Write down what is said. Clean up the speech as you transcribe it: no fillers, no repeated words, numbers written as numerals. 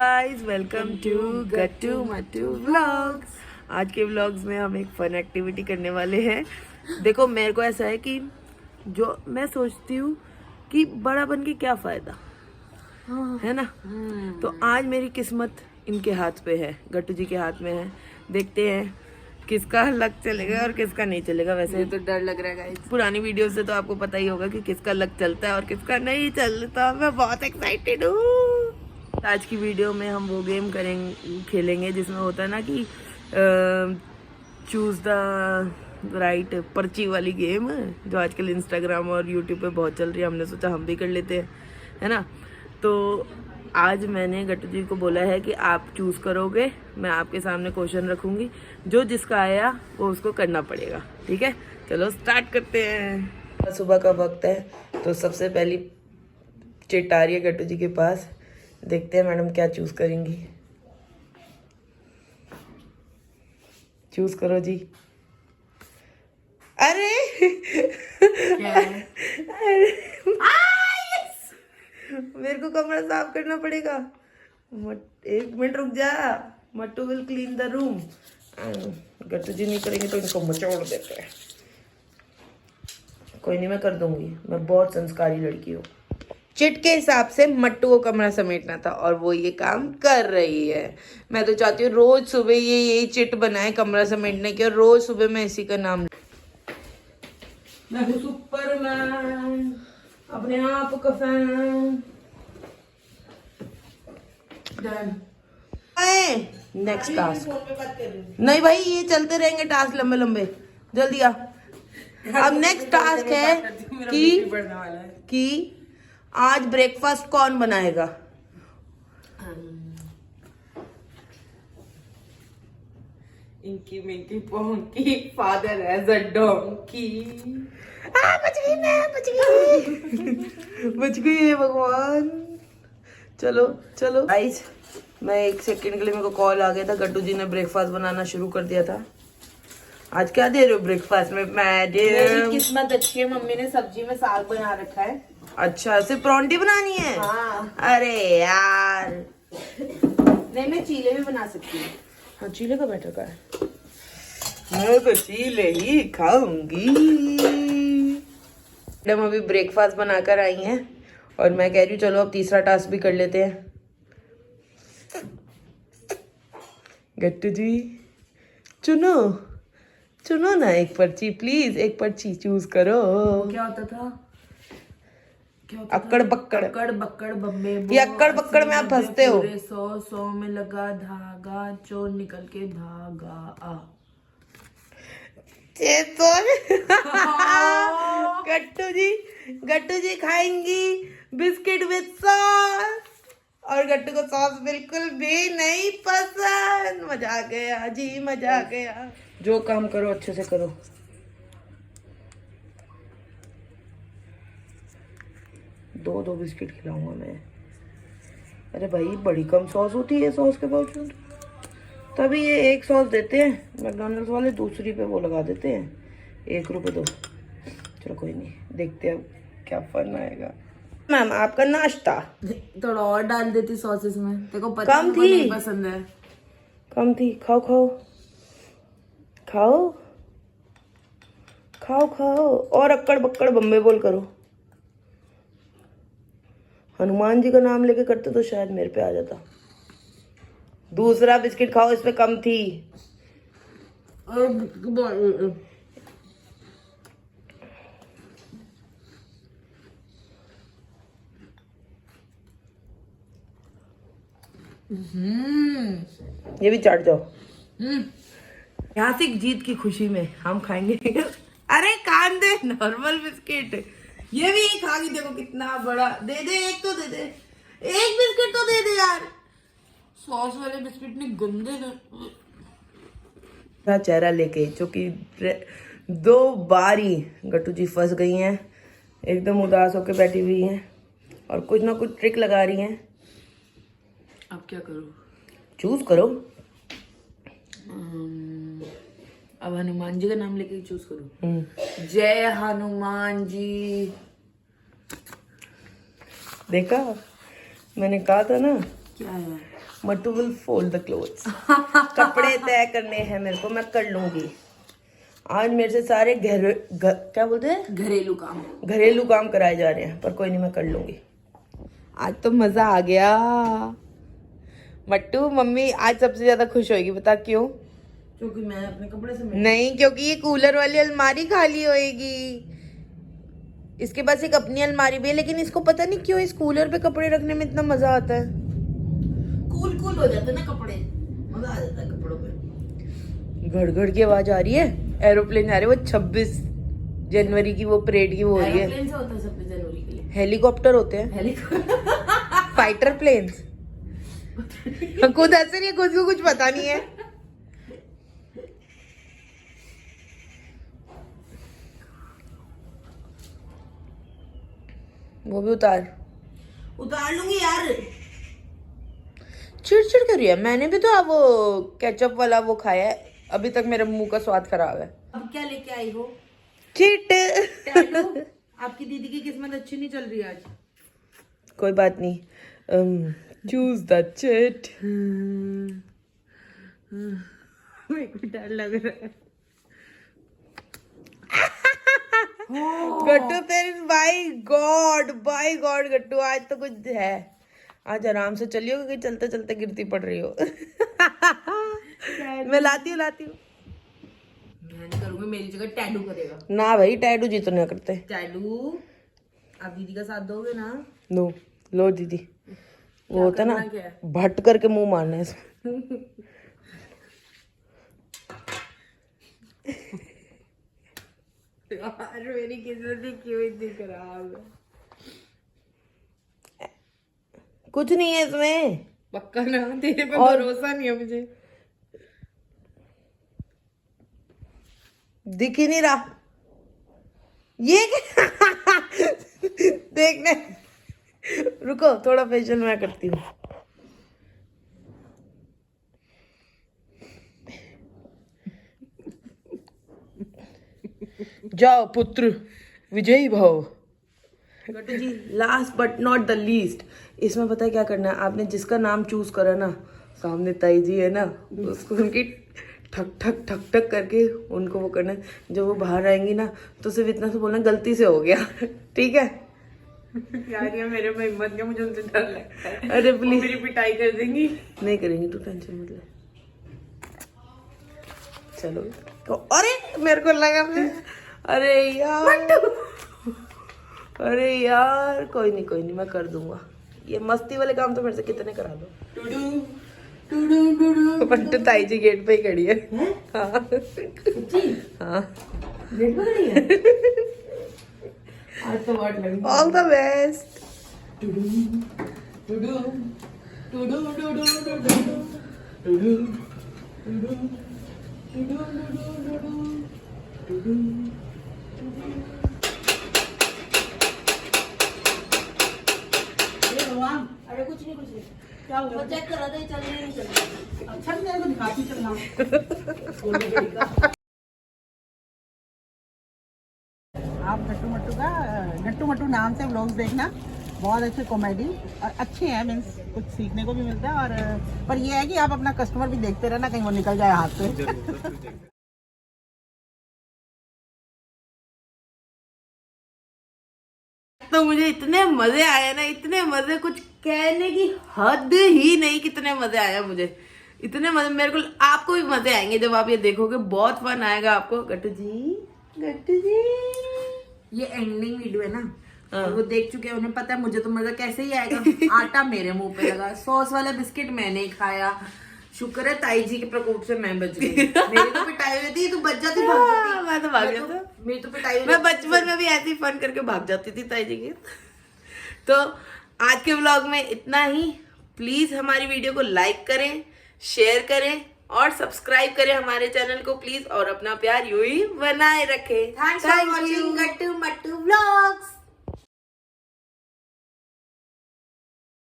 Guys welcome to Gattu Mattu vlogs. आज के vlogs में हम एक फन एक्टिविटी करने वाले हैं। देखो मेरे को ऐसा है कि जो मैं सोचती हूँ कि बड़ा बन के क्या फायदा है ना। तो आज मेरी किस्मत इनके हाथ पे है, गट्टू जी के हाथ में है। देखते हैं किसका लक चलेगा और किसका नहीं चलेगा। वैसे तो डर लग रहा है गाइस। पुरानी वीडियो से तो आपको पता ही होगा कि किसका लक चलता है और किसका नहीं चलता। मैं बहुत एक्साइटेड हूँ। आज की वीडियो में हम वो गेम खेलेंगे जिसमें होता है ना कि चूज द राइट पर्ची वाली गेम, जो आजकल इंस्टाग्राम और यूट्यूब पे बहुत चल रही है। हमने सोचा हम भी कर लेते हैं, है ना। तो आज मैंने गट्टू जी को बोला है कि आप चूज करोगे, मैं आपके सामने क्वेश्चन रखूंगी, जो जिसका आया वो उसको करना पड़ेगा। ठीक है, चलो स्टार्ट करते हैं। सुबह का वक्त है तो सबसे पहली चिट आ रही है गट्टू जी के पास। देखते हैं मैडम क्या चूज करेंगी। चूज करो जी। अरे क्या है? मेरे को कमरा साफ करना पड़ेगा। एक मिनट रुक जा। Mattu will clean the room. Gattu ji नहीं करेंगे तो इनको मचोड़ देते हैं। कोई नहीं, मैं कर दूंगी। मैं बहुत संस्कारी लड़की हूँ। चिट के हिसाब से मट्टू को कमरा समेटना था और वो ये काम कर रही है। मैं तो चाहती हूँ रोज सुबह ये यही चिट बनाए कमरा समेटने की, और रोज सुबह मैं इसी का नाम। मैं हूँ सुपरमैन, अपने आप का फैन। Next task. नहीं भाई, ये चलते रहेंगे टास्क लंबे लंबे। जल्दी आ। अब नेक्स्ट टास्क है कि आज ब्रेकफास्ट कौन बनाएगा। Inky minky ponky father as a donkey. बच गई है भगवान। चलो चलो गाइस, मैं एक सेकंड के लिए, मेरे को कॉल आ गया था। गट्टू जी ने ब्रेकफास्ट बनाना शुरू कर दिया था। आज क्या दे रहे हो ब्रेकफास्ट में मैडम? मेरी किस्मत अच्छी है, मम्मी ने सब्जी में साग बना रखा है। अच्छा, सिर्फ परौंठी बनानी है? हाँ। अरे यार, नहीं, मैं चीले भी बना सकती हूँ। हाँ, चीले का बेटर का है। मैं तो चीले ही खाऊंगी। मैडम अभी ब्रेकफास्ट बनाकर आई हैं और मैं कह रही हूँ चलो अब तीसरा टास्क भी कर लेते हैं। गट्टू जी चुनो चुनो ना एक पर्ची, प्लीज एक पर्ची चूज करो। क्या होता था? अक्कड़ बक्कड़। अक्कड़ बक्कड़ बम्बे ये अक्कड़ बक्कड़ में आप फंसते हो। 100 में लगा धागा, चोर निकल के भागा। आ गट्टू जी खाएंगी बिस्किट विद सॉस, और गट्टू को सॉस बिल्कुल भी नहीं पसंद। मजा आ गया जी, मजा आ गया। जो काम करो अच्छे से करो। दो बिस्किट खिलाऊंगा मैं। अरे भाई, बड़ी कम सॉस होती है सॉस के बावजूद। तभी ये एक सॉस देते हैं मैकडॉनल्ड्स वाले, दूसरी पे वो लगा देते हैं 1 रुपए दो। चलो कोई नहीं, देखते हैं अब क्या फन आएगा। मैम आपका नाश्ता थोड़ा और डाल देती सॉस इसमें, देखो पता कम है थी। नहीं पसंद है। कम थी। खाओ खाओ खाओ खाओ खाओ, और अक्कड़ बक्कड़ बम्बे बोल करो। हनुमान जी का नाम लेके करते तो शायद मेरे पे आ जाता। दूसरा बिस्किट खाओ, इसमें कम थी। ये भी चाट जाओ। ऐतिहासिक जीत की खुशी में हम खाएंगे। अरे कान दे, नॉर्मल बिस्किट। ये भी खा के देखो कितना बड़ा। दे दे, एक तो दे दे, एक बिस्किट तो दे दे यार। सॉस वाले बिस्किट नहीं गंदे चेहरा लेके, जो कि 2 बार ही गट्टू जी फंस गई हैं, एकदम उदास होकर बैठी हुई हैं और कुछ ना कुछ ट्रिक लगा रही हैं। अब क्या करूं? चूज करो। अब हनुमान जी का नाम लेके चूज करूं। जय हनुमान जी। देखा, मैंने कहा था ना। क्या है? Mattu will fold the clothes. कपड़े तय करने हैं मेरे को, मैं कर लूंगी। आज मेरे से सारे क्या बोलते हैं, घरेलू काम कराए जा रहे हैं, पर कोई नहीं, मैं कर लूंगी। आज तो मजा आ गया। मट्टू मम्मी आज सबसे ज्यादा खुश होगी, बता क्यों? क्योंकि मैं अपने कपड़े से नहीं, क्योंकि ये कूलर वाली अलमारी खाली होएगी। इसके पास एक अपनी अलमारी भी है, लेकिन इसको पता नहीं क्यों इस कूलर पे कपड़े रखने में इतना मजा आता है। कूल हो जाते हैं ना कपड़े, मजा आ जाता है कपड़ों पे। घड़ की आवाज आ रही है, एरोप्लेन आ रही है। वो 26 जनवरी की वो परेड की वो हो रही है। एरोप्लेन से होता है 26 जनवरी के लिए। हेलीकॉप्टर होते हैं, फाइटर प्लेन्स। खुद हंस रही है, खुद को कुछ पता नहीं है। वो भी उतार लूंगी यार। चिड़चिड़ कर रही है। मैंने भी तो अब वो केचप वाला वो खाया है, अभी तक मेरे मुंह का स्वाद खराब है। अब क्या लेके आई हो? चिट। आपकी दीदी की किस्मत अच्छी नहीं चल रही आज। कोई बात नहीं, चूज द चिट। मेरे को डर लग रहा है। गट्टू तेरी बाय गॉड गट्टू, आज तो कुछ है। आज आराम से चलियो, क्योंकि चलते चलते गिरती पड़ रही हो। मैं लाती हूँ। मैं नहीं करूंगी, मेरी जगह टैडू करेगा। ना भाई, टैडू जी तो नहीं करते। टैडू आप दीदी का साथ दोगे ना? नो, लो दीदी। वो होता ना, क्या है? भट करके मुंह मारना है इसमें। यार मेरी किस्मत ही क्यों इतनी खराब है? कुछ नहीं है इसमें। पक्का ना? तेरे पे और भरोसा नहीं है मुझे। दिख ही नहीं रहा ये देखने। रुको, थोड़ा फेशियल मैं करती हूँ। जाओ पुत्र, विजयी भव। Gattu ji, last but not the least, इसमें पता है क्या करना है? आपने जिसका नाम चूज करा ना, सामने ताई जी है ना, उसको उनकी ठक ठक ठक ठक करके उनको वो करना है। जब वो बाहर आएंगी ना, तो सिर्फ इतना से बोलना गलती से हो गया। ठीक है यार ये मेरे में हिम्मत नहीं, मुझे उनसे डर लगता है। अरे प्लीज, मेरी पिटाई कर देंगी। नहीं करेंगी, तू टेंशन मत ले। चलो तो, अरे मेरे को लगा अरे यार कोई नहीं, मैं कर दूंगा। ये मस्ती वाले काम तो मेरे से कितने करा दो। पट्टू ताई जी गेट पे ही खड़ी है। हाँ हाँ, गेट पे खड़ी है। आज तो वाट लगी। All the best. अरे कुछ नहीं क्या हुआ? चेक करा था, चल नहीं चल रहा। अच्छा नहीं तो दिखाती चलना। आप गट्टू मट्टू नाम से व्लॉग्स देखना, बहुत अच्छे कॉमेडी और अच्छे हैं, मीन्स कुछ सीखने को भी मिलता है। और पर ये है कि आप अपना कस्टमर भी देखते रहना, कहीं वो निकल जाए हाथ से। तो मुझे इतने मजे आए ना, इतने मजे, कुछ कहने की हद ही नहीं। कितने मजे आए मुझे, इतने मजे। मेरे को, आपको भी मजे आएंगे जब आप ये देखोगे, बहुत फन आएगा आपको। गट्टू जी ये एंडिंग वीडियो है ना, वो देख चुके हैं, उन्हें पता है मुझे तो मजा कैसे ही आएगा। आटा मेरे मुंह पे लगा, सॉस वाला बिस्किट मैंने ही खाया। शुक्र है ताई जी के प्रकोप से मैं बच गई। मेरी तो पिटाई हुई थी, तू बच जाती, भाग जाती। मैं तो भाग जाता। मेरी तो पिटाई हुई। मैं बचपन में भी ऐसे ही फन करके भाग जाती थी ताई जी के। तो आज के व्लॉग में इतना ही। प्लीज हमारी वीडियो को लाइक करें, शेयर करें और सब्सक्राइब करें हमारे चैनल को प्लीज, और अपना प्यार यूं ही बनाए रखें। Thanks for watching Gattu Mattu vlogs.